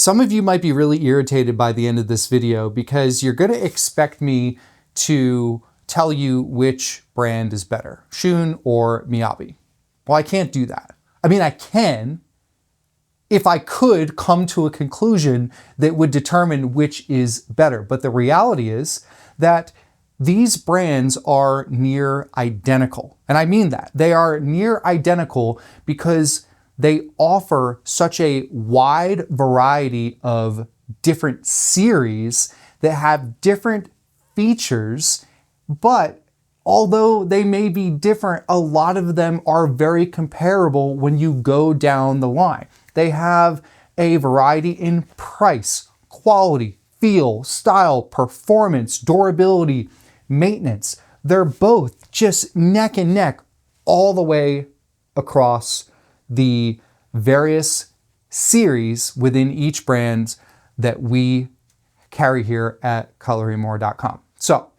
some of you might be really irritated by the end of this video because you're going to expect me to tell you which brand is better, Shun or Miyabi. Well, I can't do that. I mean, I can if I could come to a conclusion that would determine which is better. But the reality is that these brands are near identical. And I mean that. They are near identical because they offer such a wide variety of different series that have different features, but although they may be different, a lot of them are very comparable when you go down the line. They have a variety in price, quality, feel, style, performance, durability, maintenance. They're both just neck and neck all the way across the various series within each brand that we carry here at cutlerymore.com. So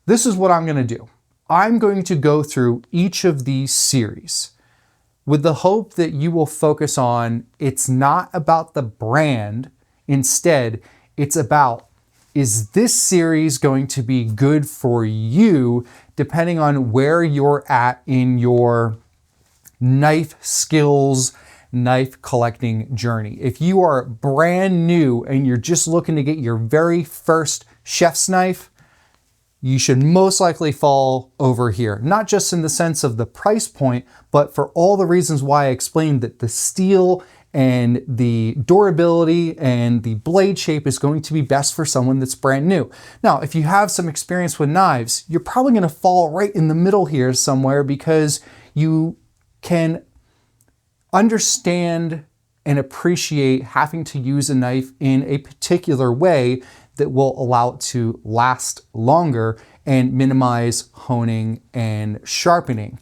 this is what I'm going to do. I'm going to go through each of these series with the hope that you will focus on it's not about the brand. Instead, it's about, is this series going to be good for you depending on where you're at in your knife skills, knife collecting journey. If you are brand new and you're just looking to get your very first chef's knife, you should most likely fall over here. Not just in the sense of the price point, but for all the reasons why I explained that the steel and the durability and the blade shape is going to be best for someone that's brand new. Now, if you have some experience with knives, you're probably gonna fall right in the middle here somewhere because you can understand and appreciate having to use a knife in a particular way that will allow it to last longer and minimize honing and sharpening.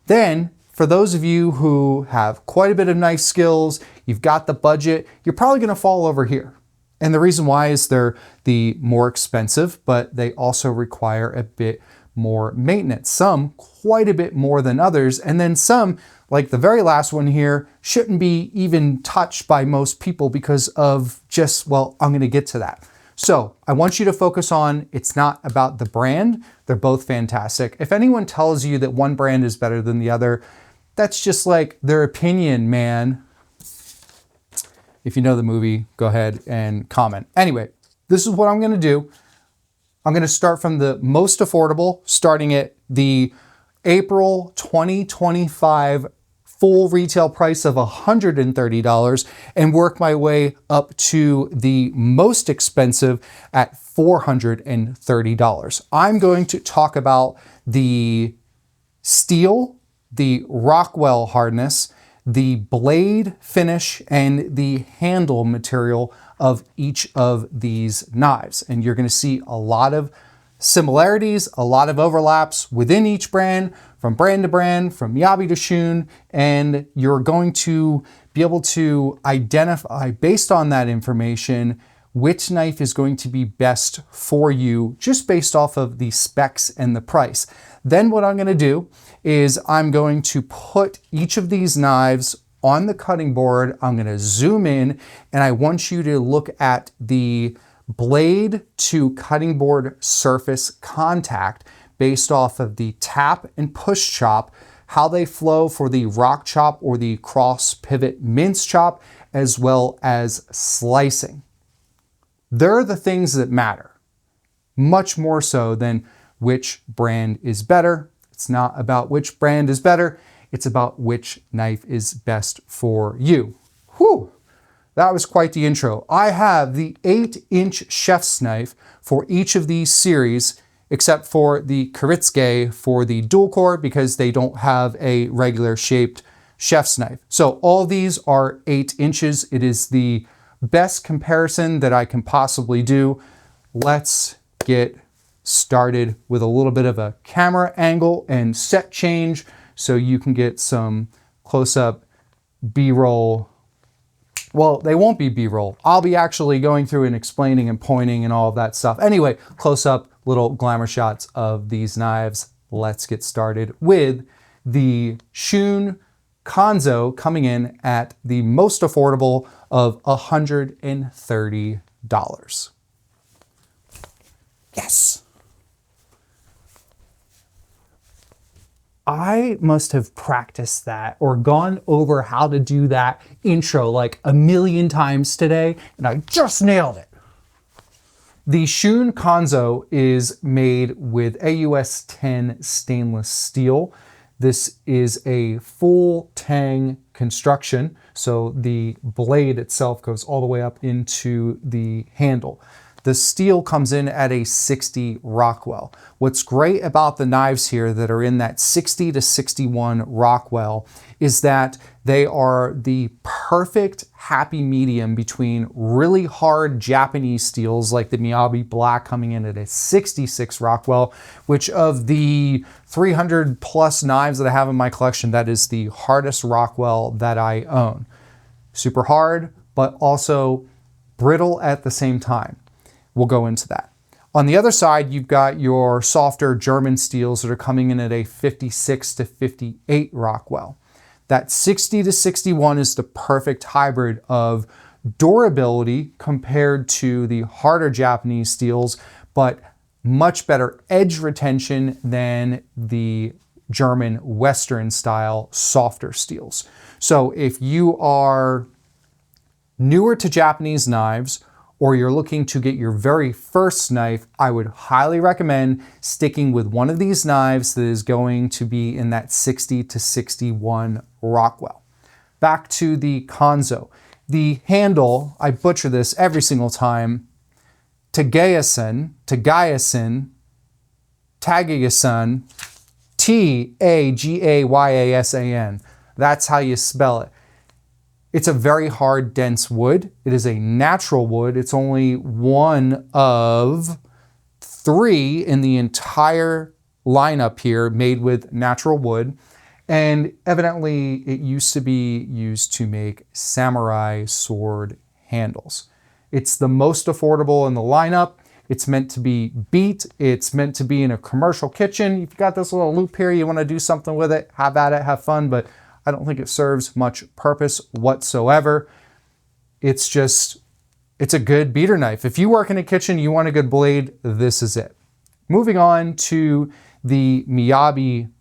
Then, for those of you who have quite a bit of knife skills, you've got the budget, you're probably gonna fall over here. And the reason why is they're the more expensive, but they also require a bit more maintenance. Some quite a bit more than others, and then some, like the very last one here, shouldn't be even touched by most people because of just, well, I'm gonna get to that. So I want you to focus on, it's not about the brand, they're both fantastic. If anyone tells you that one brand is better than the other, that's just like their opinion, man. If you know the movie, go ahead and comment. Anyway, this is what I'm gonna do. I'm gonna start from the most affordable, starting at the April 2025 full retail price of $130 and work my way up to the most expensive at $430. I'm going to talk about the steel, the Rockwell hardness, the blade finish, and the handle material of each of these knives. And you're going to see a lot of similarities, a lot of overlaps within each brand, from brand to brand, from Miyabi to Shun, and you're going to be able to identify, based on that information, which knife is going to be best for you just based off of the specs and the price. Then what I'm going to do is I'm going to put each of these knives on the cutting board. I'm going to zoom in, and I want you to look at the blade to cutting board surface contact based off of the tap and push chop, how they flow for the rock chop or the cross pivot mince chop, as well as slicing. They're the things that matter, much more so than which brand is better. It's not about which brand is better, it's about which knife is best for you. Whew. That was quite the intro. I have the 8-inch chef's knife for each of these series, except for the Kiritsuke for the dual core because they don't have a regular shaped chef's knife. So all these are 8 inches. It is the best comparison that I can possibly do. Let's get started with a little bit of a camera angle and set change so you can get some close-up B-roll. Well, they won't be B-roll. I'll be actually going through and explaining and pointing and all of that stuff. Anyway, close-up little glamour shots of these knives. Let's get started with the Shun Kanso coming in at the most affordable of $130. Yes. I must have practiced that or gone over how to do that intro like a million times today, and I just nailed it. The Shun Kanso is made with AUS 10 stainless steel. This is a full tang construction, so the blade itself goes all the way up into the handle. The steel comes in at a 60 Rockwell. What's great about the knives here that are in that 60 to 61 Rockwell is that they are the perfect happy medium between really hard Japanese steels like the Miyabi Black coming in at a 66 Rockwell, which of the 300 plus knives that I have in my collection, that is the hardest Rockwell that I own. Super hard, but also brittle at the same time. We'll go into that. On the other side, you've got your softer German steels that are coming in at a 56 to 58 Rockwell. That 60 to 61 is the perfect hybrid of durability compared to the harder Japanese steels, but much better edge retention than the German Western style softer steels. So if you are newer to Japanese knives, or you're looking to get your very first knife, I would highly recommend sticking with one of these knives that is going to be in that 60 to 61 Rockwell. Back to the Kanso. The handle, I butcher this every single time, Tagayasan, Tagayasan. That's how you spell it. It's a very hard, dense wood. It is a natural wood. It's only one of 3 in the entire lineup here made with natural wood. And evidently it used to be used to make samurai sword handles. It's the most affordable in the lineup. It's meant to be beat. It's meant to be in a commercial kitchen. If you got this little loop here, you want to do something with it, have at it, have fun, but I don't think it serves much purpose whatsoever. It's a good beater knife. If you work in a kitchen, you want a good blade, this is it. Moving on to the Miyabi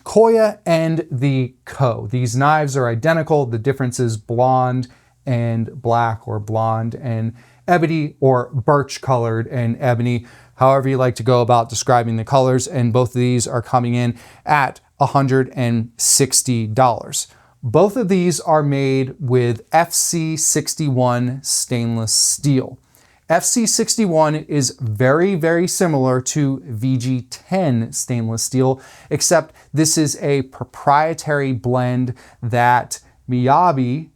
Koya and the Koh. These knives are identical. The difference is blonde and black, or blonde and ebony, or birch colored and ebony, however you like to go about describing the colors. And both of these are coming in at $160. Both of these are made with FC61 stainless steel. FC61 is very, very similar to VG10 stainless steel, except this is a proprietary blend that Miyabi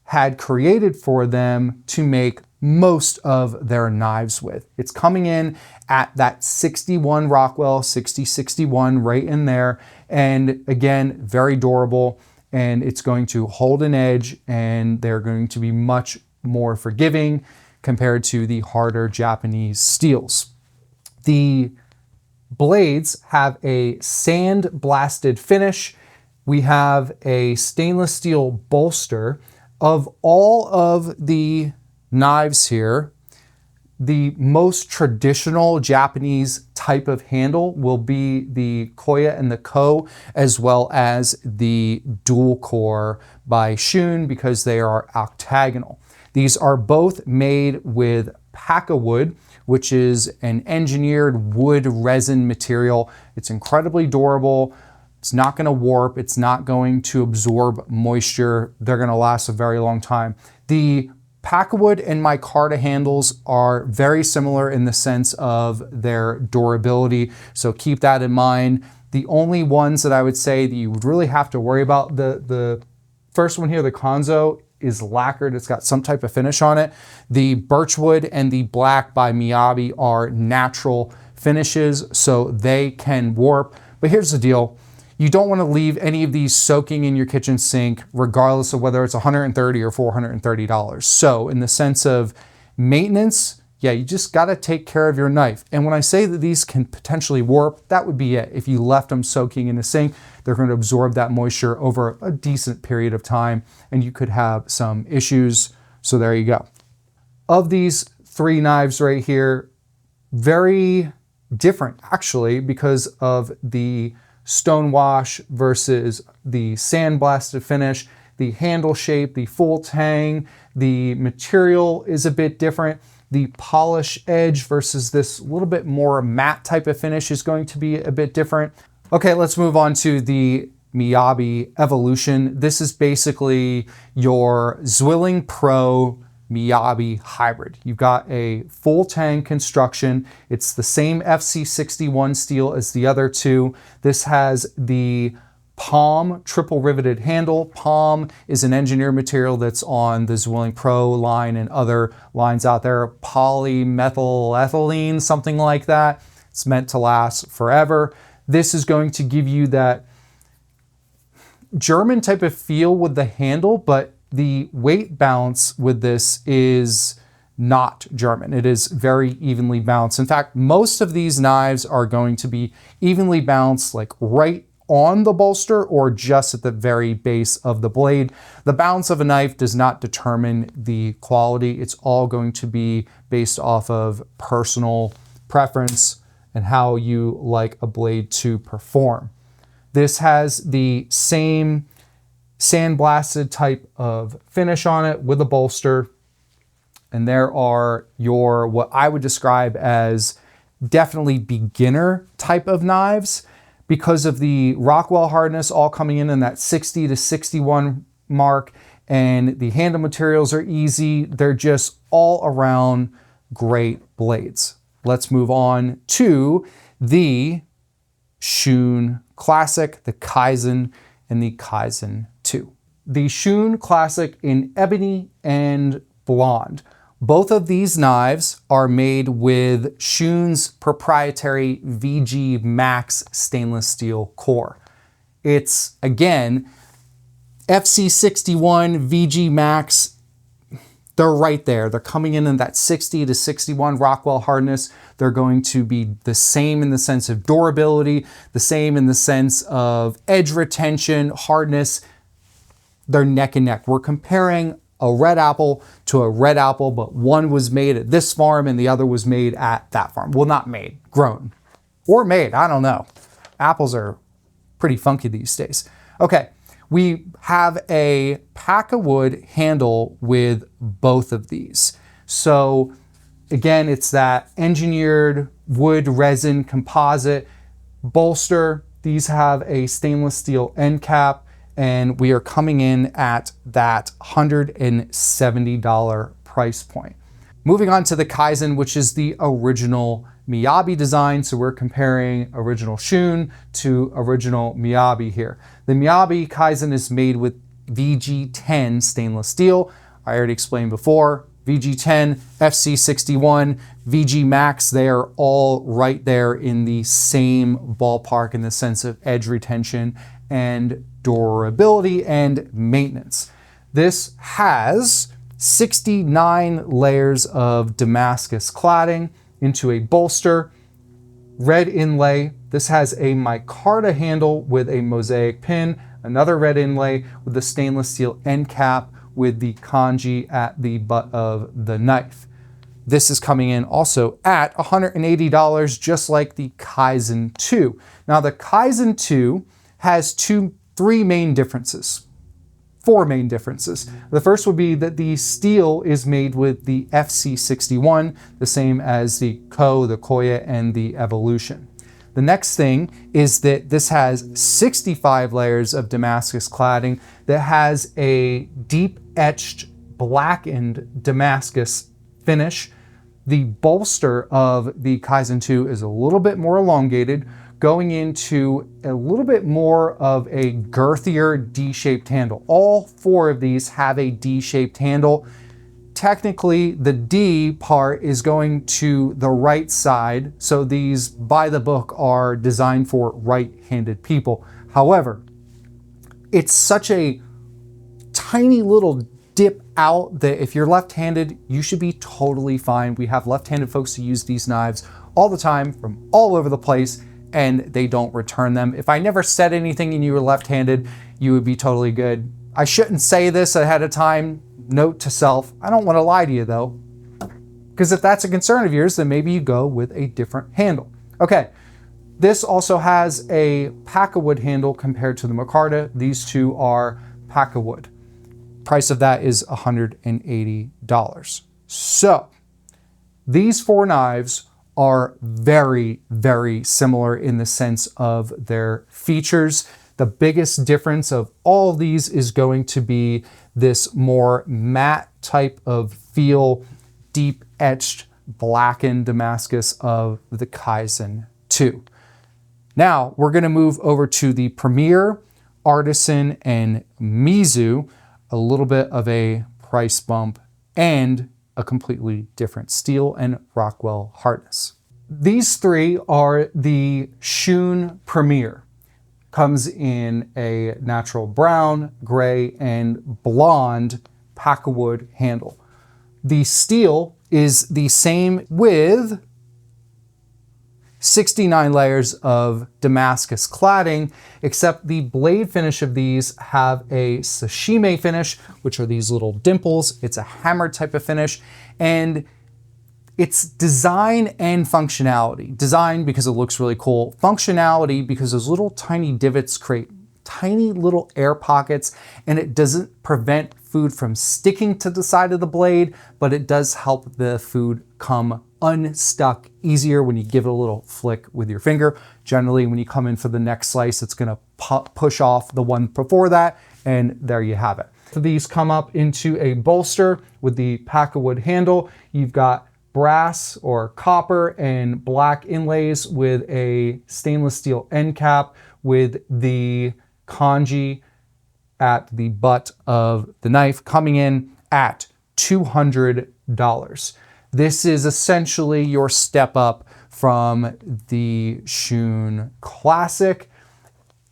had created for them to make most of their knives with. It's coming in at that 61 Rockwell, 60-61 right in there. And again, very durable, and it's going to hold an edge, and they're going to be much more forgiving compared to the harder Japanese steels. The blades have a sand blasted finish. We have a stainless steel bolster. Of all of the knives here, the most traditional Japanese type of handle will be the Koya and the Koh, as well as the dual core by Shun, because they are octagonal. These are both made with Paka wood, which is an engineered wood resin material. It's incredibly durable. It's not going to warp. It's not going to absorb moisture. They're going to last a very long time. The Pakawood and micarta handles are very similar in the sense of their durability, so keep that in mind. The only ones that I would say that you would really have to worry about, the first one here, the Kanso, is lacquered. It's got some type of finish on it. The Birchwood and the Black by Miyabi are natural finishes, so they can warp. But here's the deal. You don't want to leave any of these soaking in your kitchen sink, regardless of whether it's $130 or $430. So in the sense of maintenance, yeah, you just got to take care of your knife. And when I say that these can potentially warp, that would be it. If you left them soaking in a sink, they're going to absorb that moisture over a decent period of time, and you could have some issues. So there you go. Of these 3 knives right here, very different actually because of the stone wash versus the sandblasted finish, the handle shape, the full tang, the material is a bit different. The polish edge versus this little bit more matte type of finish is going to be a bit different. Okay, let's move on to the Miyabi Evolution. This is basically your Zwilling Pro Miyabi hybrid. You've got a full tang construction. It's the same FC61 steel as the other 2. This has the Palm triple riveted handle. Palm is an engineered material that's on the Zwilling Pro line and other lines out there. Polymethyl-ethylene, something like that. It's meant to last forever. This is going to give you that German type of feel with the handle, but the weight balance with this is not German. It is very evenly balanced. In fact, most of these knives are going to be evenly balanced, like right on the bolster or just at the very base of the blade. The balance of a knife does not determine the quality. It's all going to be based off of personal preference and how you like a blade to perform. This has the same sandblasted type of finish on it with a bolster. And there are your, what I would describe as definitely beginner type of knives, because of the Rockwell hardness all coming in that 60 to 61 mark, and the handle materials are easy. They're just all around great blades. Let's move on to the Shun Classic, the Kaizen, and the Kaizen 2. The Shun Classic in ebony and blonde. Both of these knives are made with Shun's proprietary VG Max stainless steel core. It's, again, FC61, VG Max, they're right there. They're coming in that 60 to 61 Rockwell hardness. They're going to be the same in the sense of durability, the same in the sense of edge retention, hardness. They're neck and neck. We're comparing a red apple to a red apple, but one was made at this farm and the other was made at that farm. Well, not made, grown. Or made, I don't know. Apples are pretty funky these days. Okay, we have a pack of wood handle with both of these. So again, it's that engineered wood resin composite bolster. These have a stainless steel end cap, and we are coming in at that $170 price point. Moving on to the Kaizen, which is the original Miyabi design. So we're comparing original Shun to original Miyabi here. The Miyabi Kaizen is made with VG10 stainless steel. I already explained before, VG10, FC61, VG Max, they are all right there in the same ballpark in the sense of edge retention and durability and maintenance. This has 69 layers of Damascus cladding into a bolster, red inlay. This has a micarta handle with a mosaic pin, another red inlay with the stainless steel end cap with the kanji at the butt of the knife. This is coming in also at $180, just like the Kaizen 2. Now the Kaizen 2 has four main differences. The first would be that the steel is made with the FC61, the same as the Koh, the Koya, and the Evolution. The next thing is that this has 65 layers of Damascus cladding that has a deep etched blackened Damascus finish. The bolster of the Kaizen 2 is a little bit more elongated, going into a little bit more of a girthier D-shaped handle. All four of these have a D-shaped handle. Technically, the D part is going to the right side, so these, by the book, are designed for right-handed people. However, it's such a tiny little dip out that if you're left-handed, you should be totally fine. We have left-handed folks who use these knives all the time from all over the place, and they don't return them. If I never said anything and you were left-handed, you would be totally good. I shouldn't say this ahead of time. Note to self, I don't want to lie to you though, because if that's a concern of yours, then maybe you go with a different handle. Okay, this also has a Packawood handle compared to the Micarta. These two are Packawood. Price of that is $180. So these four knives are very, very similar in the sense of their features. The biggest difference of all of these is going to be this more matte type of feel, deep etched blackened Damascus of the Kaizen 2. Now we're going to move over to the Premier, Artisan, and Mizu, a little bit of a price bump and a completely different steel and Rockwell hardness. These three are the Shun Premier. Comes in a natural brown, gray, and blonde Packawood handle. The steel is the same with 69 layers of Damascus cladding, except the blade finish of these have a sashimi finish, which are these little dimples. It's a hammer type of finish, and it's design and functionality. Design because it looks really cool. Functionality because those little tiny divots create tiny little air pockets, and it doesn't prevent food from sticking to the side of the blade, but it does help the food come unstuck easier when you give it a little flick with your finger. Generally, when you come in for the next slice, it's gonna push off the one before that, and there you have it. So these come up into a bolster with the Packawood handle. You've got brass or copper and black inlays with a stainless steel end cap with the kanji at the butt of the knife, coming in at $200. This is essentially your step up from the Shun Classic.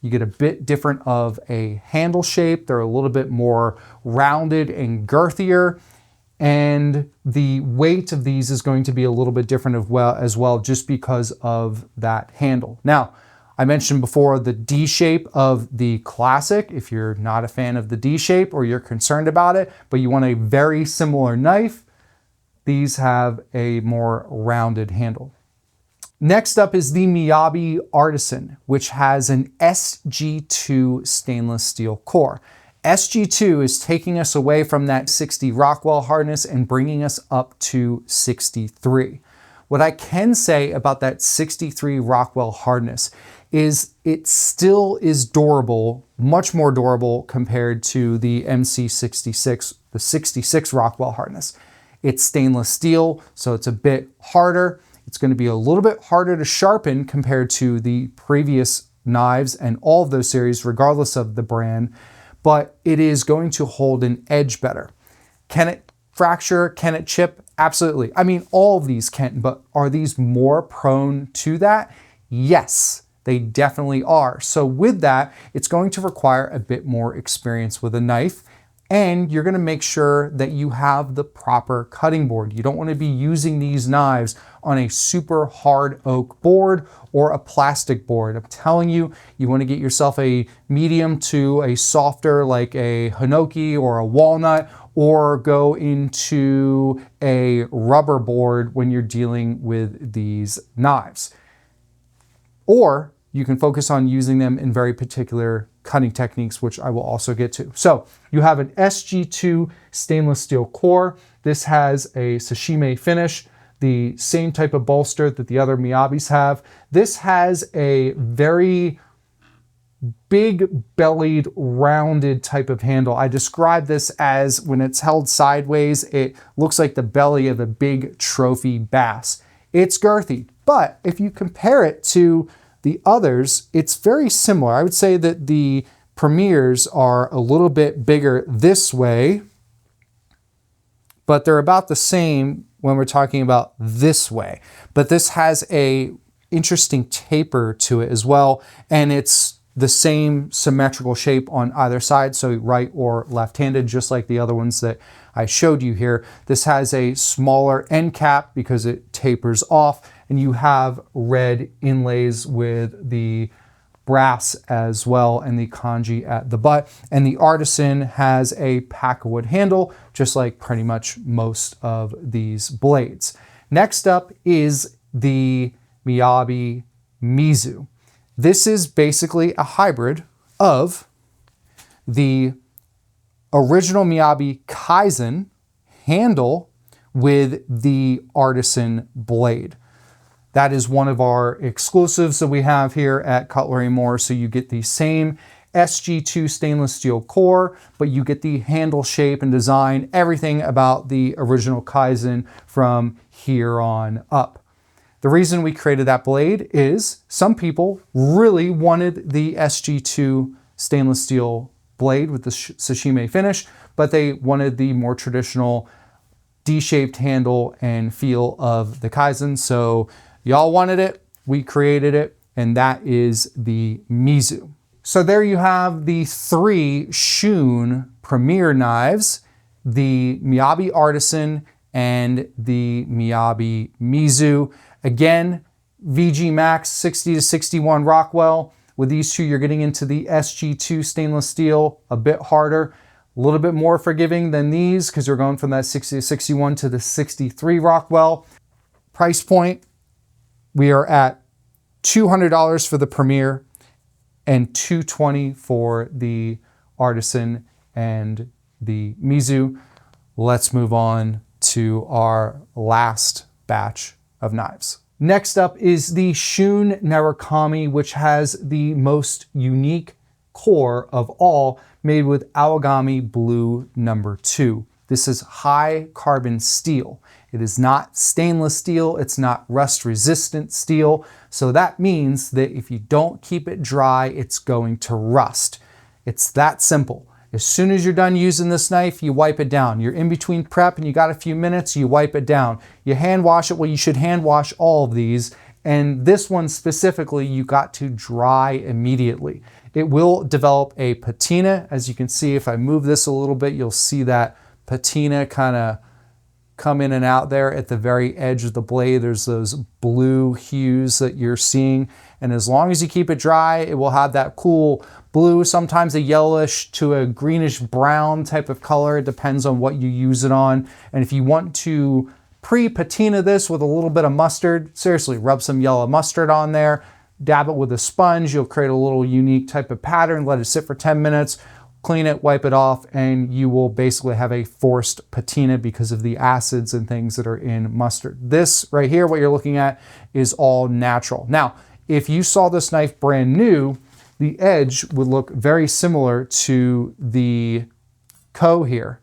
You get a bit different of a handle shape. They're a little bit more rounded and girthier. And the weight of these is going to be a little bit different as well, just because of that handle. Now, I mentioned before the D shape of the Classic. If you're not a fan of the D shape or you're concerned about it, but you want a very similar knife, these have a more rounded handle. Next up is the Miyabi Artisan, which has an SG2 stainless steel core. SG2 is taking us away from that 60 Rockwell hardness and bringing us up to 63. What I can say about that 63 Rockwell hardness is it still is durable, much more durable compared to the MC66, the 66 Rockwell hardness. It's stainless steel, so it's a bit harder. It's going to be a little bit harder to sharpen compared to the previous knives and all of those series, regardless of the brand, but it is going to hold an edge better. Can it fracture? Can it chip? Absolutely. I mean, all of these can, but are these more prone to that? Yes, they definitely are. So with that, it's going to require a bit more experience with a knife, and you're going to make sure that you have the proper cutting board. You don't want to be using these knives on a super hard oak board or a plastic board. I'm telling you, you want to get yourself a medium to a softer like a hinoki or a walnut, or go into a rubber board when you're dealing with these knives. Or you can focus on using them in very particular cutting techniques, which I will also get to. So you have an SG2 stainless steel core. This has a sashimi finish, the same type of bolster that the other Miyabis have. This has a very big bellied, rounded type of handle. I describe this as when it's held sideways, it looks like the belly of a big trophy bass. It's girthy, but if you compare it to the others, it's very similar. I would say that the Premiers are a little bit bigger this way, but they're about the same when we're talking about this way. But this has a interesting taper to it as well, and it's the same symmetrical shape on either side, so right or left-handed, just like the other ones that I showed you here. This has a smaller end cap because it tapers off, and you have red inlays with the brass as well and the kanji at the butt. And the Artisan has a packwood handle, just like pretty much most of these blades. Next up is the Miyabi Mizu. This is basically a hybrid of the original Miyabi Kaizen handle with the Artisan blade. That is one of our exclusives that we have here at Cutlery More. So you get the same SG2 stainless steel core, but you get the handle shape and design, everything about the original Kaizen from here on up. The reason we created that blade is some people really wanted the SG2 stainless steel blade with the sashimi finish, but they wanted the more traditional D-shaped handle and feel of the Kaizen. So y'all wanted it, we created it, and that is the Mizu. So there you have the 3 Shun premier knives, the Miyabi Artisan and the Miyabi Mizu. Again, VG Max 60 to 61 Rockwell. With these two, you're getting into the SG2 stainless steel, a bit harder, a little bit more forgiving than these because you're going from that 60 to 61 to the 63 Rockwell. Price point, we are at $200 for the Premier and $220 for the Artisan and the Mizu. Let's move on to our last batch of knives. Next up is the Shun Narukami, which has the most unique core of all, made with Awagami Blue No. 2. This is high carbon steel. It is not stainless steel, it's not rust resistant steel. So that means that if you don't keep it dry, it's going to rust. It's that simple. As soon as you're done using this knife, you wipe it down. You're in between prep and you got a few minutes, you wipe it down. You hand wash it, well, you should hand wash all of these. And this one specifically, you got to dry immediately. It will develop a patina. As you can see, if I move this a little bit, you'll see that patina kind of come in and out there at the very edge of the blade. There's those blue hues that you're seeing. And as long as you keep it dry, it will have that cool blue, sometimes a yellowish to a greenish brown type of color. It depends on what you use it on. And if you want to pre-patina this with a little bit of mustard, seriously, rub some yellow mustard on there, dab it with a sponge, you'll create a little unique type of pattern, let it sit for 10 minutes, clean it, wipe it off, and you will basically have a forced patina because of the acids and things that are in mustard. This right here, what you're looking at, is all natural. Now, if you saw this knife brand new, the edge would look very similar to the Koh here,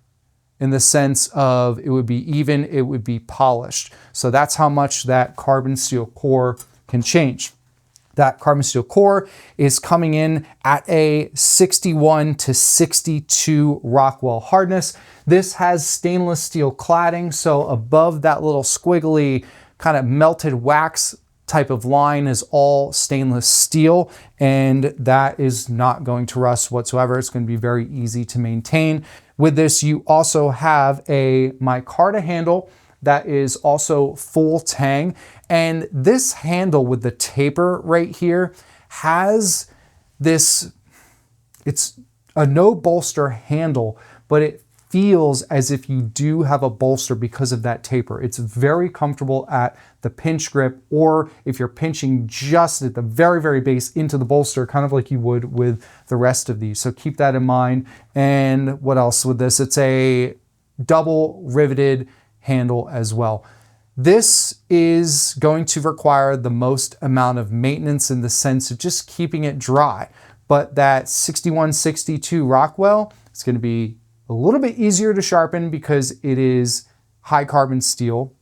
in the sense of it would be even, it would be polished. So that's how much that carbon steel core can change. That carbon steel core is coming in at a 61 to 62 Rockwell hardness. This has stainless steel cladding, so above that little squiggly kind of melted wax type of line is all stainless steel, and that is not going to rust whatsoever. It's going to be very easy to maintain. With this, you also have a micarta handle that is also full tang. And this handle with the taper right here has this, it's a no bolster handle, but it feels as if you do have a bolster because of that taper. It's very comfortable at the pinch grip, or if you're pinching just at the very, very base into the bolster, kind of like you would with the rest of these. So keep that in mind. And what else with this? It's a double riveted handle as well. This is going to require the most amount of maintenance in the sense of just keeping it dry. But that 6162 Rockwell, it's going to be a little bit easier to sharpen because it is high carbon steel,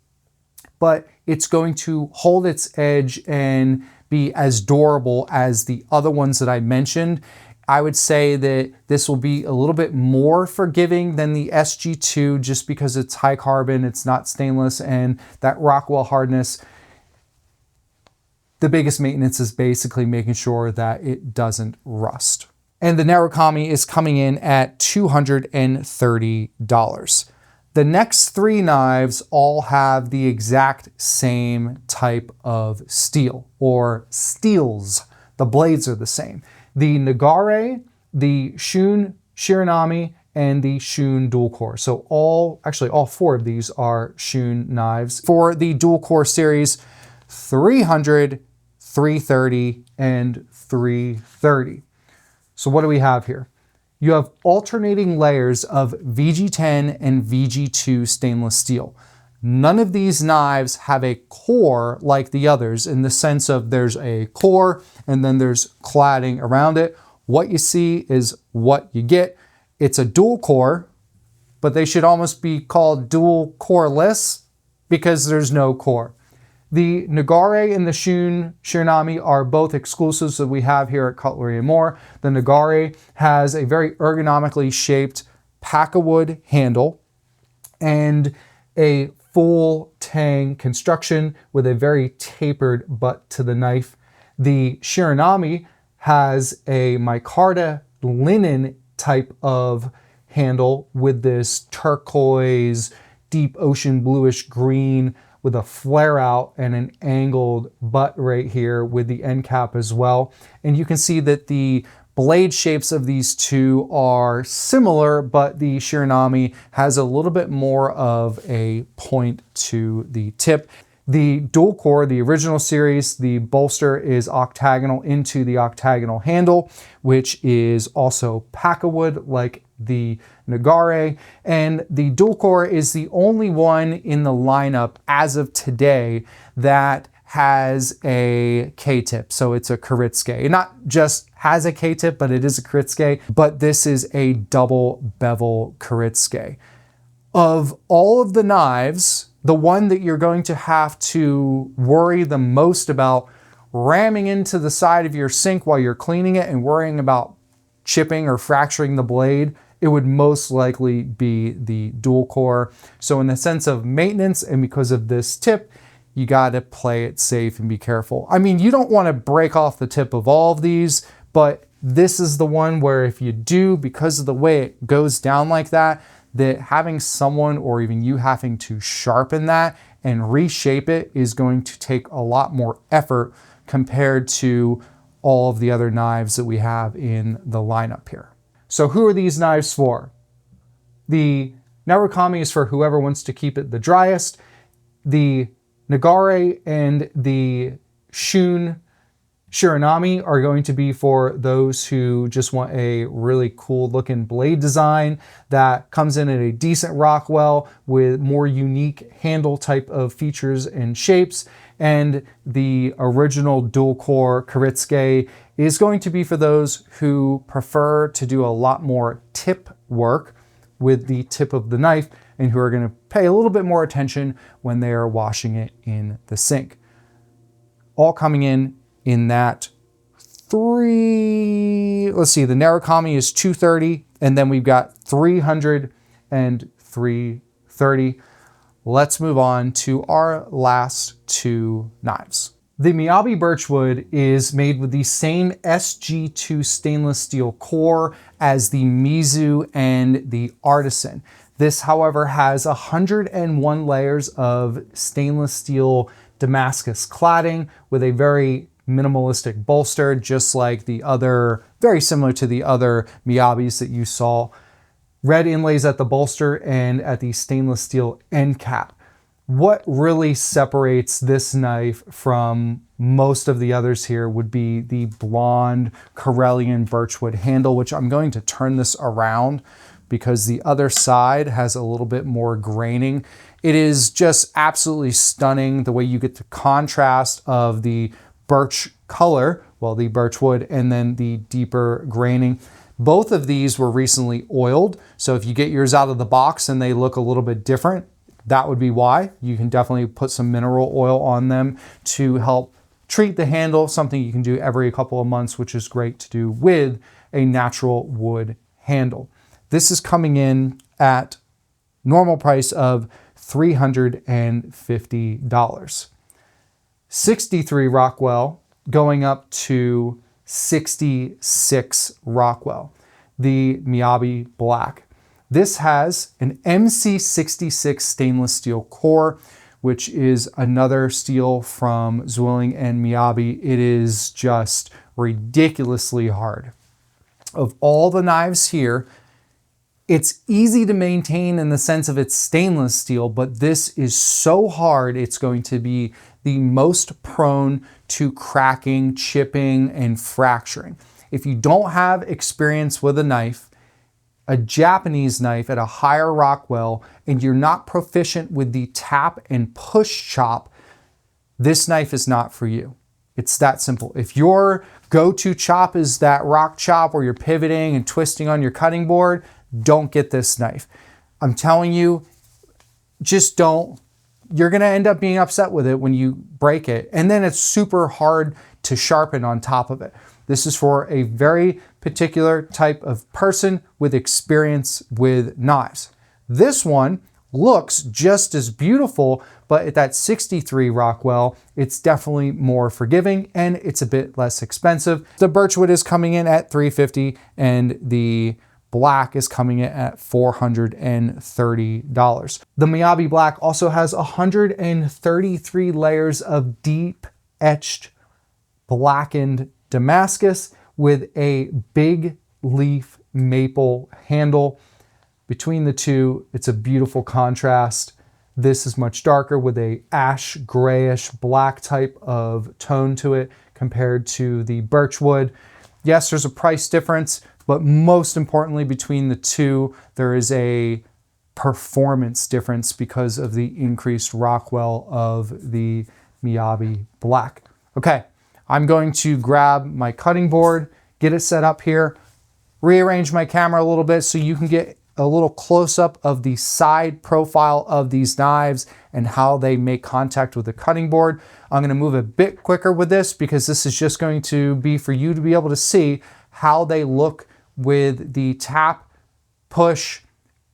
but it's going to hold its edge and be as durable as the other ones that I mentioned. I would say that this will be a little bit more forgiving than the SG2 just because it's high carbon, it's not stainless, and that Rockwell hardness. The biggest maintenance is basically making sure that it doesn't rust. And the Narukami is coming in at $230. The next three knives all have the exact same type of steel or steels. The blades are the same. The Nagare, the Shun Shiranami, and the Shun dual core. So all four of these are Shun knives. For the dual core series, 300, 330, and 330. So what do we have here? You have alternating layers of VG10 and VG2 stainless steel. None of these knives have a core like the others in the sense of there's a core and then there's cladding around it. What you see is what you get. It's a dual core, but they should almost be called dual coreless because there's no core. The Nagare and the Shun Shiranami are both exclusives that we have here at Cutlery and More. The Nagare has a very ergonomically shaped Packawood handle and a full tang construction with a very tapered butt to the knife. The Shiranami has a micarta linen type of handle with this turquoise, deep ocean bluish green with a flare out and an angled butt right here with the end cap as well. And you can see that the blade shapes of these two are similar, but the Shiranami has a little bit more of a point to the tip. The dual core, the original series, the bolster is octagonal into the octagonal handle, which is also Packawood like the Nagare. And the dual core is the only one in the lineup as of today that has a K-tip. So it's a Kiritsuke. It not just has a K-tip, but it is a Kiritsuke. But this is a double bevel Kiritsuke. Of all of the knives, the one that you're going to have to worry the most about ramming into the side of your sink while you're cleaning it and worrying about chipping or fracturing the blade, it would most likely be the dual core. So in the sense of maintenance and because of this tip, you got to play it safe and be careful. I mean, you don't want to break off the tip of all of these, but this is the one where if you do, because of the way it goes down like that, that having someone or even you having to sharpen that and reshape it is going to take a lot more effort compared to all of the other knives that we have in the lineup here. So who are these knives for? The Narukami is for whoever wants to keep it the driest. The Nagare and the Shun Shiranami are going to be for those who just want a really cool looking blade design that comes in at a decent Rockwell with more unique handle type of features and shapes. And the original dual core Kiritsuke is going to be for those who prefer to do a lot more tip work with the tip of the knife and who are going to pay a little bit more attention when they are washing it in the sink. All coming in that let's see, the Narukami is 230, and then we've got 300 and 330. Let's move on to our last two knives. The Miyabi Birchwood is made with the same SG2 stainless steel core as the Mizu and the Artisan. This, however, has 101 layers of stainless steel Damascus cladding with a very minimalistic bolster, just like the other, very similar to the other Miyabis that you saw. Red inlays at the bolster and at the stainless steel end cap. What really separates this knife from most of the others here would be the blonde Karelian Birchwood handle, which I'm going to turn this around because the other side has a little bit more graining. It is just absolutely stunning the way you get the contrast of the birch color, well, the birchwood, and then the deeper graining. Both of these were recently oiled, so if you get yours out of the box and they look a little bit different, that would be why. You can definitely put some mineral oil on them to help treat the handle, something you can do every couple of months, which is great to do with a natural wood handle. This is coming in at normal price of $350. 63 Rockwell going up to 66 Rockwell. The Miyabi Black. This has an MC66 stainless steel core, which is another steel from Zwilling and Miyabi. It is just ridiculously hard. Of all the knives here, it's easy to maintain in the sense of it's stainless steel, but this is so hard, it's going to be the most prone to cracking, chipping, and fracturing. If you don't have experience with a knife, a Japanese knife at a higher Rockwell, and you're not proficient with the tap and push chop, this knife is not for you. It's that simple. If your go-to chop is that rock chop where you're pivoting and twisting on your cutting board, don't get this knife. I'm telling you, just don't. You're gonna end up being upset with it when you break it. And then it's super hard to sharpen on top of it. This is for a very particular type of person with experience with knives. This one looks just as beautiful, but at that 63 Rockwell, it's definitely more forgiving and it's a bit less expensive. The Birchwood is coming in at $350 and the Black is coming in at $430. The Miyabi Black also has 133 layers of deep etched blackened Damascus with a big leaf maple handle. Between the two, it's a beautiful contrast. This is much darker with a ash grayish black type of tone to it compared to the Birchwood. Yes, there's a price difference, but most importantly between the two, there is a performance difference because of the increased Rockwell of the Miyabi Black. Okay, I'm going to grab my cutting board, get it set up here, rearrange my camera a little bit so you can get a little close-up of the side profile of these knives and how they make contact with the cutting board. I'm going to move a bit quicker with this because this is just going to be for you to be able to see how they look with the tap, push,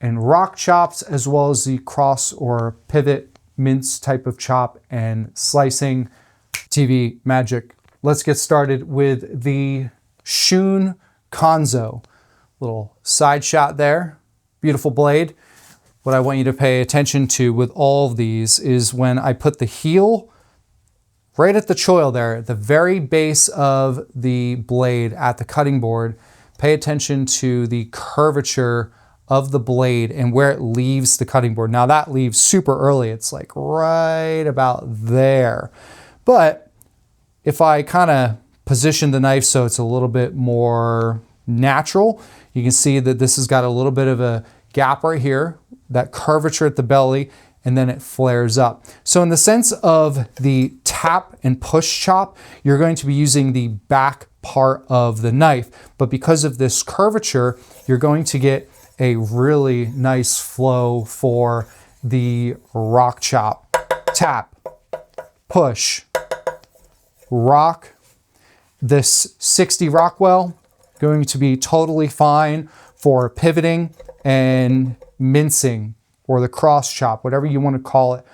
and rock chops, as well as the cross or pivot mince type of chop and slicing. TV magic. Let's get started with the Shun Kanso. Little side shot there. Beautiful blade. What I want you to pay attention to with all of these is when I put the heel right at the choil there, at the very base of the blade at the cutting board, pay attention to the curvature of the blade and where it leaves the cutting board. Now that leaves super early. It's like right about there. But if I kind of position the knife so it's a little bit more natural, you can see that this has got a little bit of a gap right here, that curvature at the belly, and then it flares up. So in the sense of the tap and push chop, you're going to be using the back part of the knife, but because of this curvature, you're going to get a really nice flow for the rock chop. Tap, push, rock. This 60 Rockwell, going to be totally fine for pivoting and mincing, or the cross chop, whatever you want to call it.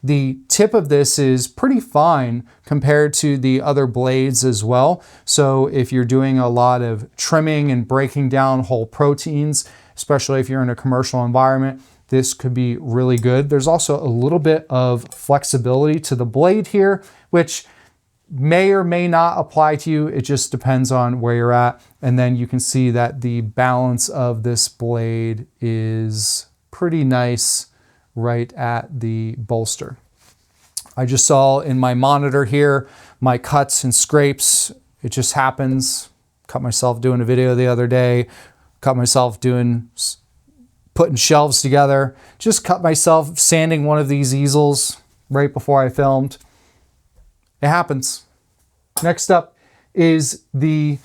The tip of this is pretty fine compared to the other blades as well. So if you're doing a lot of trimming and breaking down whole proteins, especially if you're in a commercial environment, this could be really good. There's also a little bit of flexibility to the blade here, which may or may not apply to you. It just depends on where you're at. And then you can see that the balance of this blade is pretty nice right at the bolster. I just saw in my monitor here my cuts and scrapes. It just happens. Cut myself doing a video the other day. Cut myself putting shelves together. Just cut myself sanding one of these easels right before I filmed. It happens. Next up is the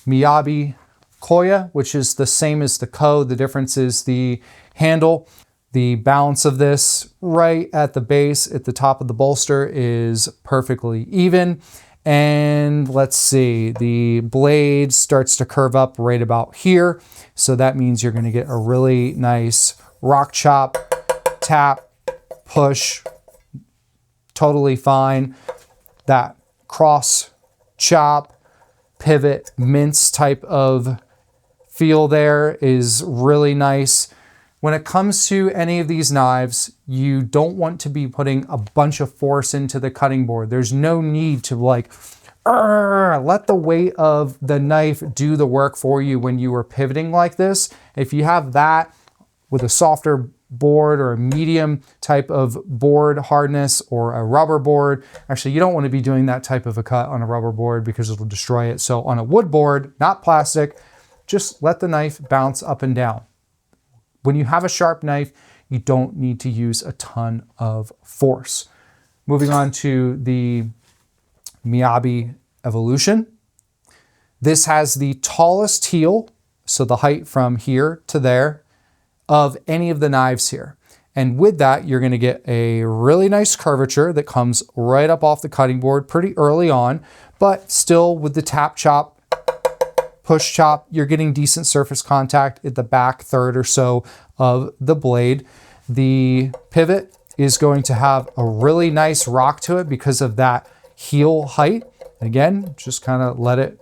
Miyabi Koya, which is the same as the Koh. The difference is the handle. The balance of this right at the base, at the top of the bolster, is perfectly even. And let's see, the blade starts to curve up right about here. So that means you're going to get a really nice rock chop, tap, push, totally fine. That cross chop, pivot, mince type of feel there is really nice. When it comes to any of these knives, you don't want to be putting a bunch of force into the cutting board. There's no need to like, let the weight of the knife do the work for you when you are pivoting like this. If you have that with a softer board or a medium type of board hardness or a rubber board, actually you don't want to be doing that type of a cut on a rubber board because it'll destroy it. So on a wood board, not plastic, just let the knife bounce up and down. When you have a sharp knife, you don't need to use a ton of force. Moving on to the Miyabi Evolution. This has the tallest heel, so the height from here to there, of any of the knives here. And with that, you're going to get a really nice curvature that comes right up off the cutting board pretty early on, but still with the tap chop, push chop, you're getting decent surface contact at the back third or so of the blade. The pivot is going to have a really nice rock to it because of that heel height. Again, just kind of let it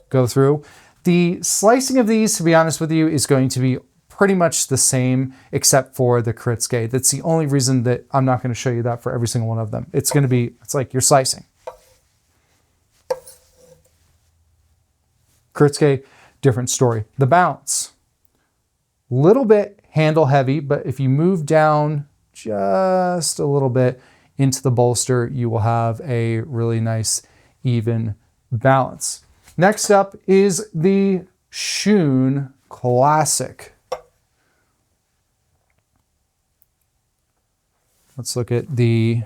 go through. The slicing of these, to be honest with you, is going to be pretty much the same except for the Kiritsuke. That's the only reason that I'm not going to show you that for every single one of them. It's like you're slicing. Kiritsuke, different story. The bounce, little bit handle heavy, but if you move down just a little bit into the bolster, you will have a really nice even balance. Next up is the Shun Classic. Let's look at the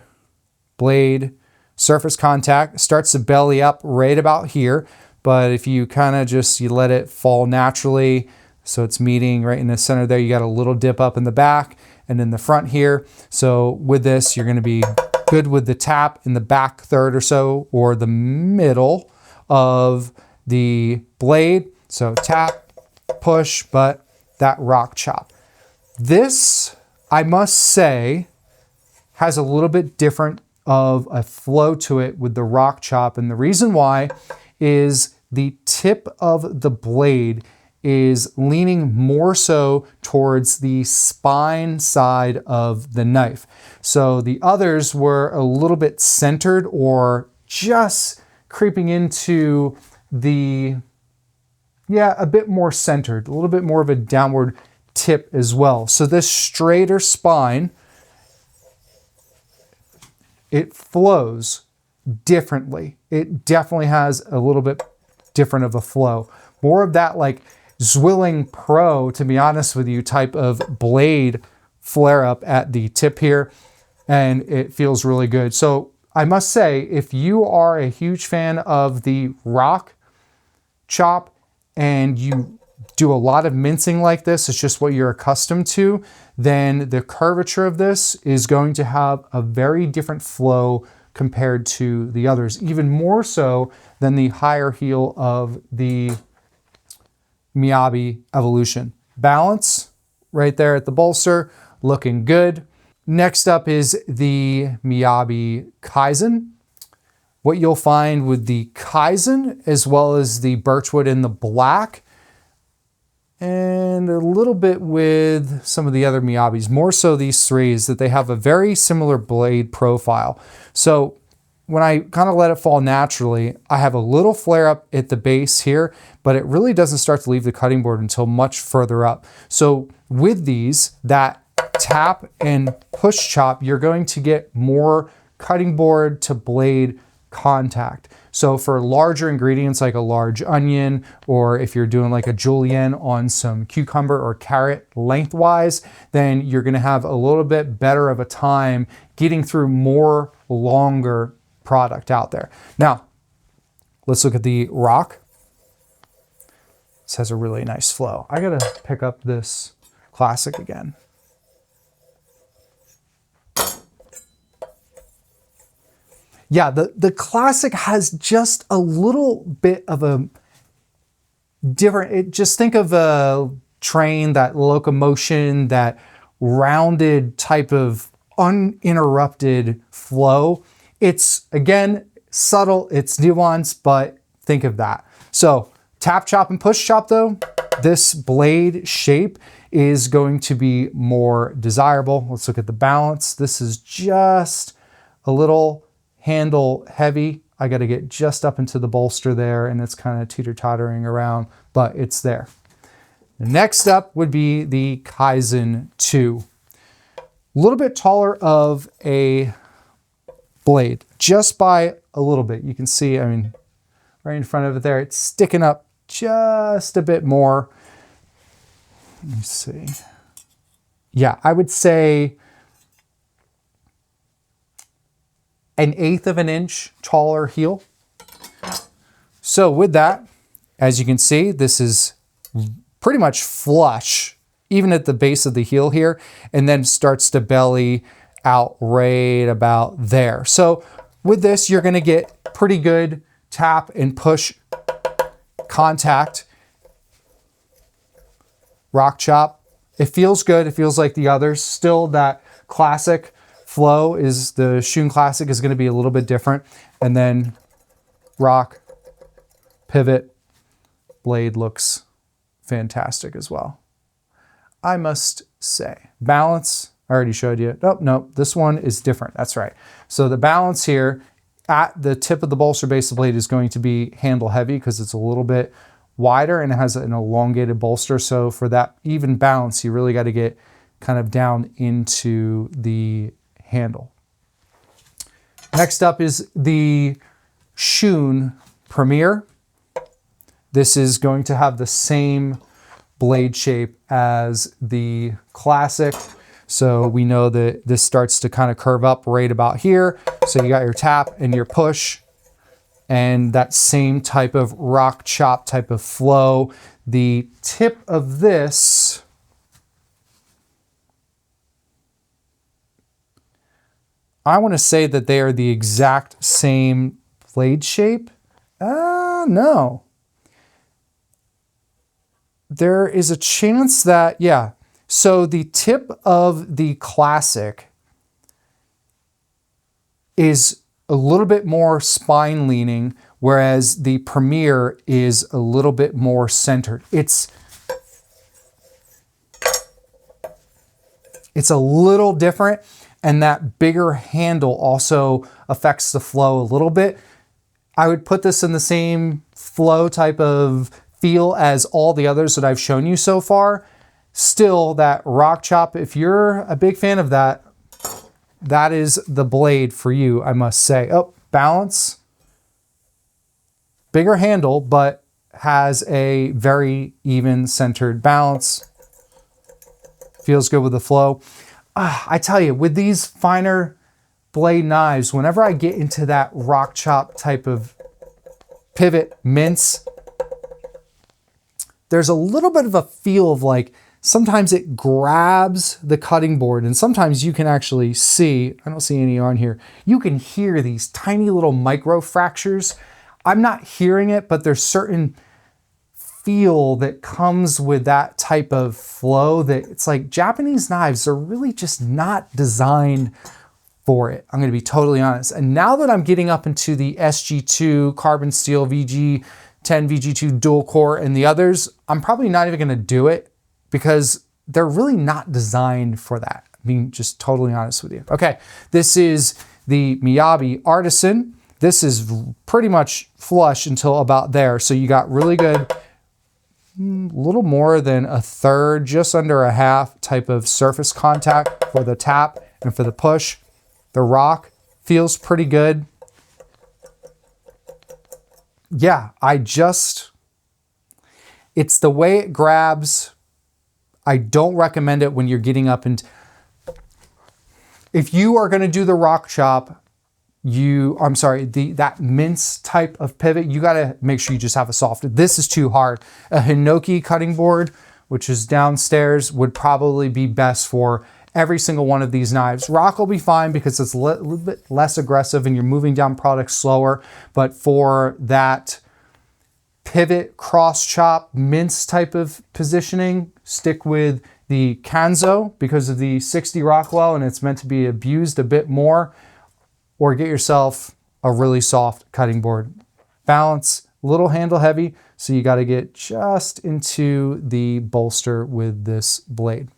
blade surface contact. It starts to belly up right about here. But if you kind of you let it fall naturally, so it's meeting right in the center there, you got a little dip up in the back and in the front here. So with this, you're going to be good with the tap in the back third or so, or the middle of the blade. So tap, push, but that rock chop. This, I must say, has a little bit different of a flow to it with the rock chop. And the reason why is the tip of the blade is leaning more so towards the spine side of the knife. So the others were a little bit centered or just creeping into the, a bit more centered, a little bit more of a downward tip as well. So this straighter spine, it flows differently. It definitely has a little bit different of a flow. More of that like Zwilling Pro, to be honest with you, type of blade flare up at the tip here. And it feels really good. So I must say, if you are a huge fan of the rock chop and you do a lot of mincing like this, it's just what you're accustomed to, then the curvature of this is going to have a very different flow compared to the others, even more so than the higher heel of the Miyabi Evolution. Balance right there at the bolster, looking good. Next up is the Miyabi Kaizen. What you'll find with the Kaizen, as well as the Birchwood in the black, and a little bit with some of the other Miyabis, more so these three, is that they have a very similar blade profile. So when I kind of let it fall naturally, I have a little flare up at the base here, but it really doesn't start to leave the cutting board until much further up. So with these, that tap and push chop, you're going to get more cutting board to blade contact. So for larger ingredients like a large onion, or if you're doing like a julienne on some cucumber or carrot lengthwise, then you're going to have a little bit better of a time getting through more longer product out there. Now, let's look at the rock. This has a really nice flow. I gotta pick up this Classic again. Yeah, the Classic has just a little bit of a different, just think of a train, that locomotion, that rounded type of uninterrupted flow. It's, again, subtle, it's nuanced, but think of that. So Tap chop and push chop though, this blade shape is going to be more desirable. Let's look at the balance. This is just a little handle heavy. I got to get just up into the bolster there, and it's kind of teeter-tottering around, but it's there. Next up would be the Kaizen 2. A little bit taller of a blade, just by a little bit. You can see, I mean, right in front of it there, it's sticking up just a bit more. Let me see. Yeah, I would say 1/8 of an inch taller heel. So with that, as you can see, this is pretty much flush, even at the base of the heel here, and then starts to belly out right about there. So with this, you're gonna get pretty good tap and push contact. Rock chop. It feels good. It feels like the others. Still that classic flow is the Shun Classic is going to be a little bit different. And then rock, pivot, blade looks fantastic as well. I must say. Balance, I already showed you. Oh, no, this one is different. That's right. So the balance here at the tip of the bolster base of the blade is going to be handle heavy because it's a little bit wider and it has an elongated bolster. So for that even balance, you really got to get kind of down into the handle. Next up is the Shun Premier. This is going to have the same blade shape as the Classic. So we know that this starts to kind of curve up right about here. So you got your tap and your push, and that same type of rock chop type of flow. The tip of this I want to say that they are the exact same blade shape. No. There is a chance that, yeah. So the tip of the Classic is a little bit more spine leaning, whereas the Premier is a little bit more centered. It's a little different, and that bigger handle also affects the flow a little bit. I would put this in the same flow type of feel as all the others that I've shown you so far. Still, that rock chop, if you're a big fan of that, that is the blade for you, I must say. Oh, balance. Bigger handle, but has a very even centered balance. Feels good with the flow. I tell you, with these finer blade knives, whenever I get into that rock chop type of pivot mince, there's a little bit of a feel of like, sometimes it grabs the cutting board, and sometimes you can actually see, I don't see any on here, you can hear these tiny little micro fractures. I'm not hearing it, but there's certain feel that comes with that type of flow that it's like Japanese knives are really just not designed for it. I'm going to be totally honest. And now that I'm getting up into the SG2, carbon steel, VG10, VG2 dual core, and the others, I'm probably not even going to do it because they're really not designed for that. Being just totally honest with you. Okay, this is the Miyabi Artisan. This is pretty much flush until about there. So you got really good, a little more than a third, just under a half type of surface contact for the tap and for the push. The rock feels pretty good. Yeah, it's the way it grabs. I don't recommend it when you're getting up and if you are going to do the rock chop, that mince type of pivot, you got to make sure you just have a soft. This is too hard. A Hinoki cutting board, which is downstairs, would probably be best for every single one of these knives. Rock will be fine because it's a little bit less aggressive and you're moving down products slower. But for that pivot, cross chop, mince type of positioning, stick with the Kanso because of the 60 Rockwell and it's meant to be abused a bit more. Or get yourself a really soft cutting board. Balance, a little handle heavy, so you got to get just into the bolster with this blade.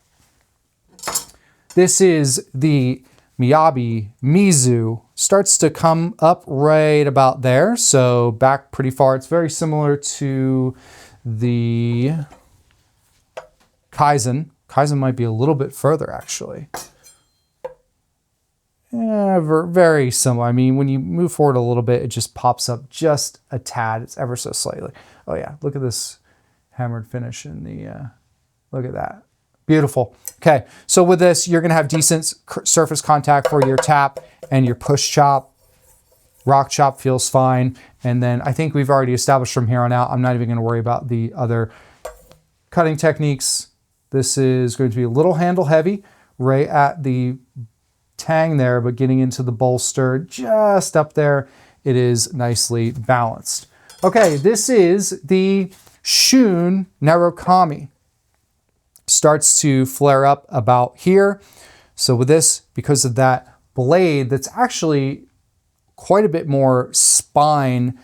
This is the Miyabi Mizu. Starts to come up right about there, so back pretty far. It's very similar to the Kaizen. Kaizen might be a little bit further, actually. Yeah, very similar. I mean, when you move forward a little bit, it just pops up just a tad. It's ever so slightly. Oh yeah, look at this hammered finish in the, look at that. Beautiful. Okay, so with this, you're gonna have decent surface contact for your tap and your push chop. Rock chop feels fine. And then I think we've already established from here on out, I'm not even gonna worry about the other cutting techniques. This is going to be a little handle heavy right at the tang there, but getting into the bolster just up there, it is nicely balanced. Okay, this is the Shun Narukami. Starts to flare up about here. So with this, because of that blade, that's actually quite a bit more spine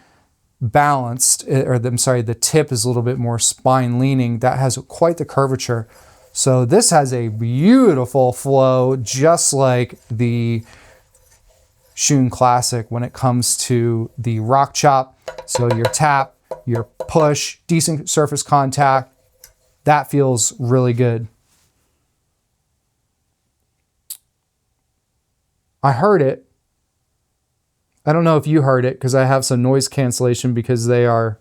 balanced, or I'm sorry, the tip is a little bit more spine leaning. That has quite the curvature. So this has a beautiful flow, just like the Shun Classic when it comes to the rock chop. So your tap, your push, decent surface contact, that feels really good. I heard it. I don't know if you heard it because I have some noise cancellation because they are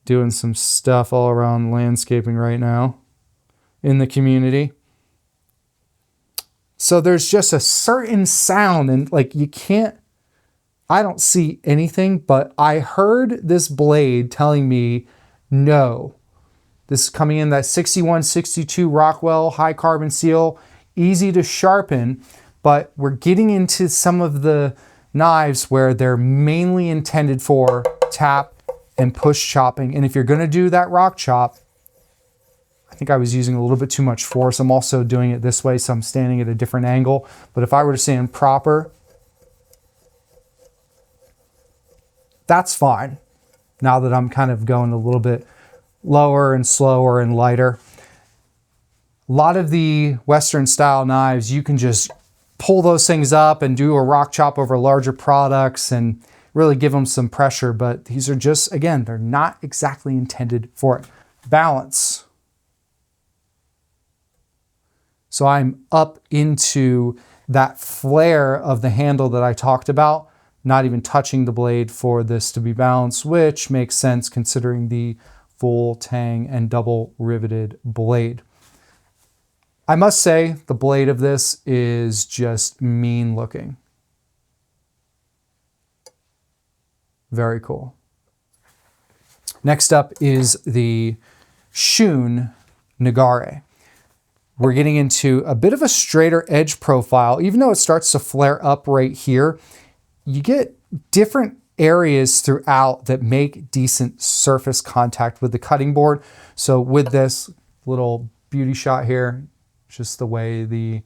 doing some stuff all around landscaping right now in the community. So there's just a certain sound and like you can't, I don't see anything, but I heard this blade telling me no. This is coming in that 6162 Rockwell high carbon steel, easy to sharpen, but we're getting into some of the knives where they're mainly intended for tap and push chopping. And if you're gonna do that rock chop, I think I was using a little bit too much force. I'm also doing it this way, so I'm standing at a different angle. But if I were to stand proper, that's fine. Now that I'm kind of going a little bit lower and slower and lighter. A lot of the Western style knives, you can just pull those things up and do a rock chop over larger products and really give them some pressure. But these are just, again, they're not exactly intended for it. Balance. So I'm up into that flare of the handle that I talked about, not even touching the blade for this to be balanced, which makes sense considering the full tang and double riveted blade. I must say the blade of this is just mean looking. Very cool. Next up is the Shun Nagare. We're getting into a bit of a straighter edge profile. Even though it starts to flare up right here, you get different areas throughout that make decent surface contact with the cutting board. So with this little beauty shot here, just the way the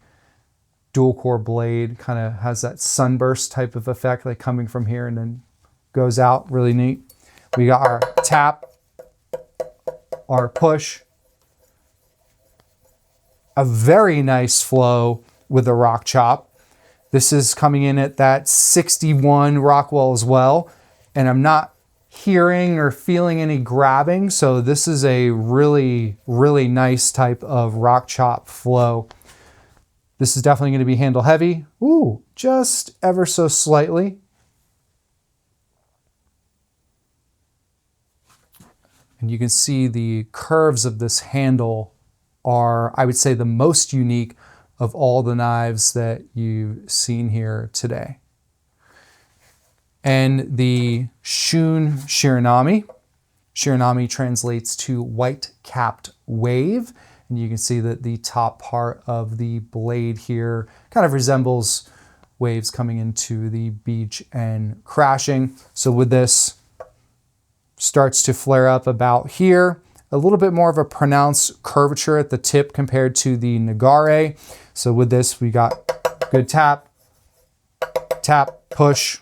dual core blade kind of has that sunburst type of effect, like coming from here and then goes out, really neat. We got our tap, our push, a very nice flow with the rock chop. This is coming in at that 61 Rockwell as well. And I'm not hearing or feeling any grabbing. So this is a really, really nice type of rock chop flow. This is definitely going to be handle heavy. Ooh, just ever so slightly. And you can see the curves of this handle are, I would say, the most unique of all the knives that you've seen here today. And the Shun Shiranami. Shiranami translates to white-capped wave. And you can see that the top part of the blade here kind of resembles waves coming into the beach and crashing. So with this, starts to flare up about here. A little bit more of a pronounced curvature at the tip compared to the Nagare. So with this, we got good tap, tap, push.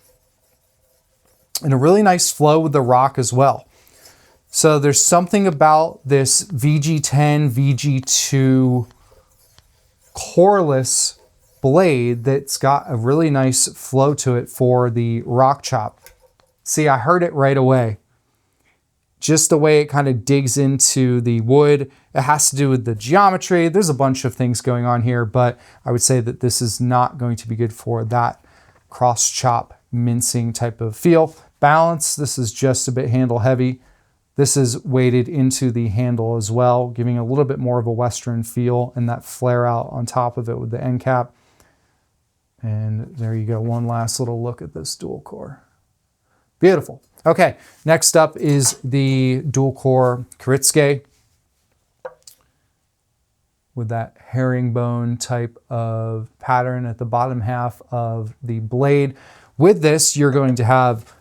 and a really nice flow with the rock as well. So there's something about this VG10, VG2 coreless blade that's got a really nice flow to it for the rock chop. See, I heard it right away. Just the way it kind of digs into the wood. It has to do with the geometry. There's a bunch of things going on here, but I would say that this is not going to be good for that cross chop mincing type of feel. Balance, this is just a bit handle heavy. This is weighted into the handle as well, giving a little bit more of a Western feel and that flare out on top of it with the end cap. And there you go, one last little look at this dual core. Beautiful. Okay, next up is the dual core Kiritsuke with that herringbone type of pattern at the bottom half of the blade. With this, you're going to have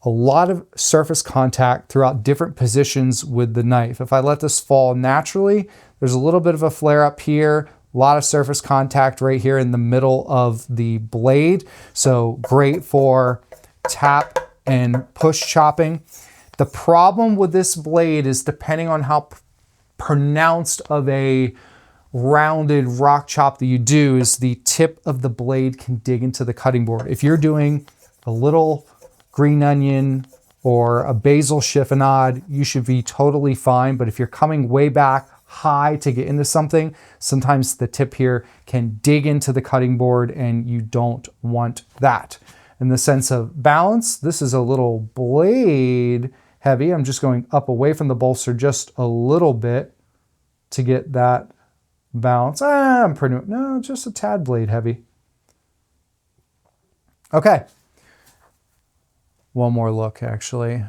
a lot of surface contact throughout different positions with the knife. If I let this fall naturally, there's a little bit of a flare up here, a lot of surface contact right here in the middle of the blade. So great for tap and push chopping. The problem with this blade is depending on how pronounced of a rounded rock chop that you do is the tip of the blade can dig into the cutting board. If you're doing a little green onion or a basil chiffonade, you should be totally fine. But if you're coming way back high to get into something, sometimes the tip here can dig into the cutting board and you don't want that. In the sense of balance, this is a little blade heavy. I'm just going up away from the bolster just a little bit to get that balance. I'm pretty, no, just a tad blade heavy. Okay. One more look, actually.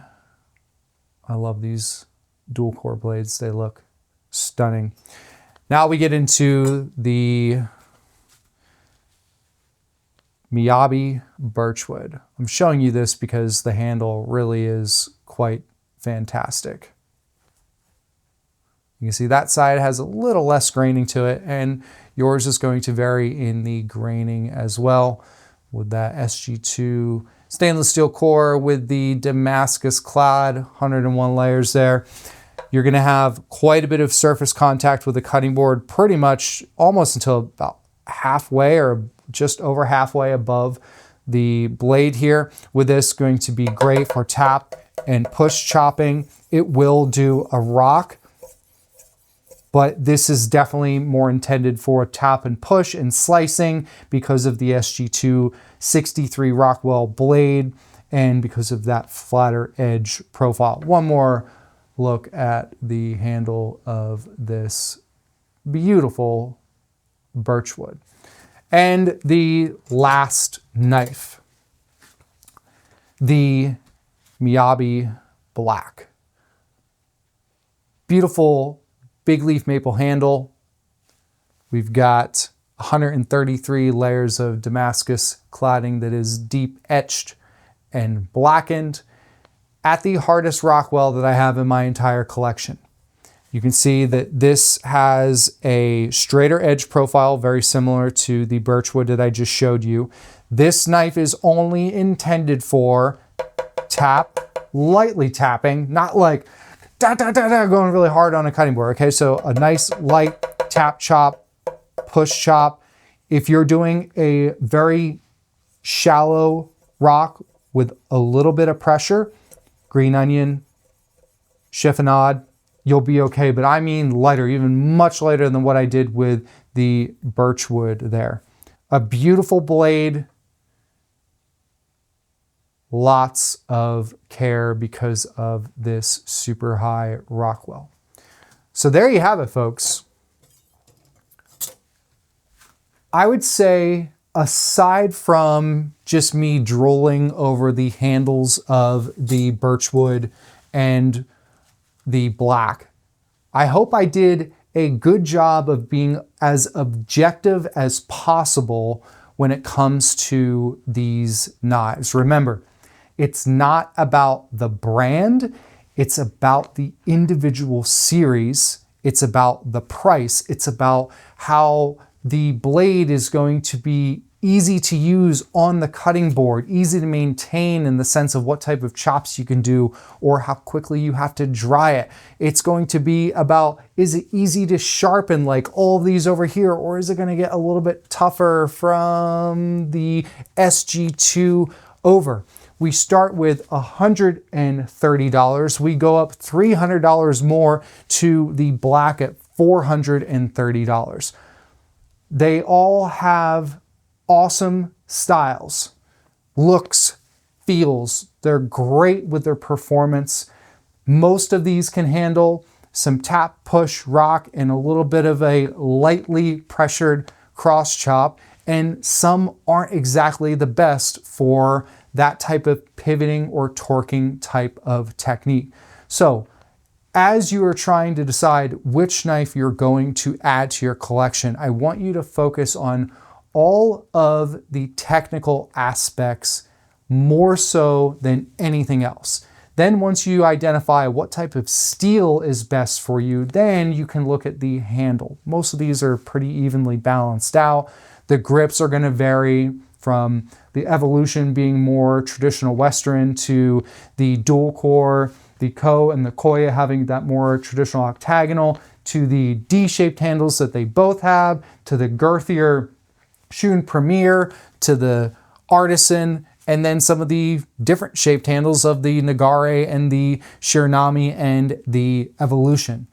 I love these dual core blades. They look stunning. Now we get into the Miyabi Birchwood. I'm showing you this because the handle really is quite fantastic. You can see that side has a little less graining to it, and yours is going to vary in the graining as well with that SG2 stainless steel core with the Damascus clad, 101 layers there. You're going to have quite a bit of surface contact with the cutting board, pretty much almost until about halfway or just over halfway above the blade here. With this, going to be great for tap and push chopping. It will do a rock, but this is definitely more intended for tap and push and slicing because of the SG2 63 Rockwell blade and because of that flatter edge profile. One more look at the handle of this beautiful birchwood. And the last knife, the Miyabi Black. Beautiful big leaf maple handle. We've got 133 layers of Damascus cladding that is deep etched and blackened at the hardest Rockwell that I have in my entire collection. You can see that this has a straighter edge profile, very similar to the birchwood that I just showed you. This knife is only intended for tap, lightly tapping, not like da, da, da, da, going really hard on a cutting board. Okay, so a nice light tap chop, push chop. If you're doing a very shallow rock with a little bit of pressure, green onion, chiffonade, you'll be okay. But I mean lighter, even much lighter than what I did with the birchwood there. A beautiful blade. Lots of care because of this super high Rockwell. So there you have it, folks. I would say, aside from just me drooling over the handles of the birchwood and the black, I hope I did a good job of being as objective as possible when it comes to these knives. Remember, it's not about the brand, it's about the individual series, it's about the price, it's about how the blade is going to be easy to use on the cutting board, easy to maintain in the sense of what type of chops you can do or how quickly you have to dry it. It's going to be about, is it easy to sharpen like all of these over here, or is it going to get a little bit tougher from the SG2 over? We start with $130. We go up $300 more to the black at $430. They all have awesome styles, looks, feels. They're great with their performance. Most of these can handle some tap, push, rock, and a little bit of a lightly pressured cross chop. And some aren't exactly the best for that type of pivoting or torquing type of technique. So as you are trying to decide which knife you're going to add to your collection, I want you to focus on all of the technical aspects more so than anything else. Then once you identify what type of steel is best for you, then you can look at the handle. Most of these are pretty evenly balanced out. The grips are going to vary from the Evolution being more traditional Western to the dual core, the Koh and the Koya having that more traditional octagonal, to the D-shaped handles that they both have, to the girthier Shun Premier, to the Artisan, and then some of the different shaped handles of the Nagare and the Shiranami and the Evolution.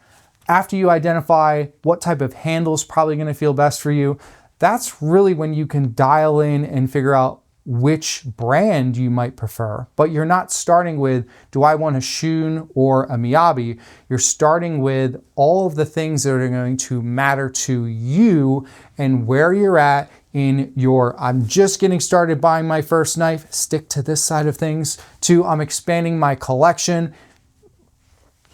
After you identify what type of handle is probably going to feel best for you, that's really when you can dial in and figure out which brand you might prefer. But you're not starting with, do I want a Shun or a Miyabi? You're starting with all of the things that are going to matter to you and where you're at in your, I'm just getting started buying my first knife, stick to this side of things, to I'm expanding my collection.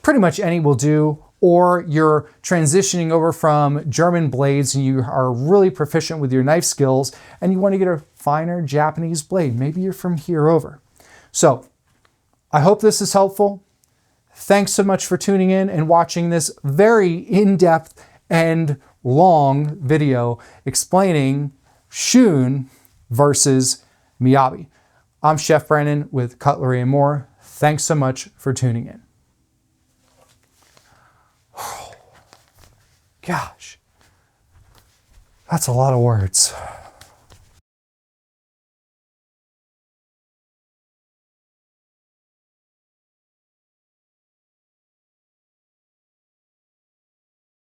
Pretty much any will do. Or you're transitioning over from German blades and you are really proficient with your knife skills and you want to get a finer Japanese blade. Maybe you're from here over. So I hope this is helpful. Thanks so much for tuning in and watching this very in-depth and long video explaining Shun versus Miyabi. I'm Chef Brandon with Cutlery and More. Thanks so much for tuning in. Gosh, that's a lot of words.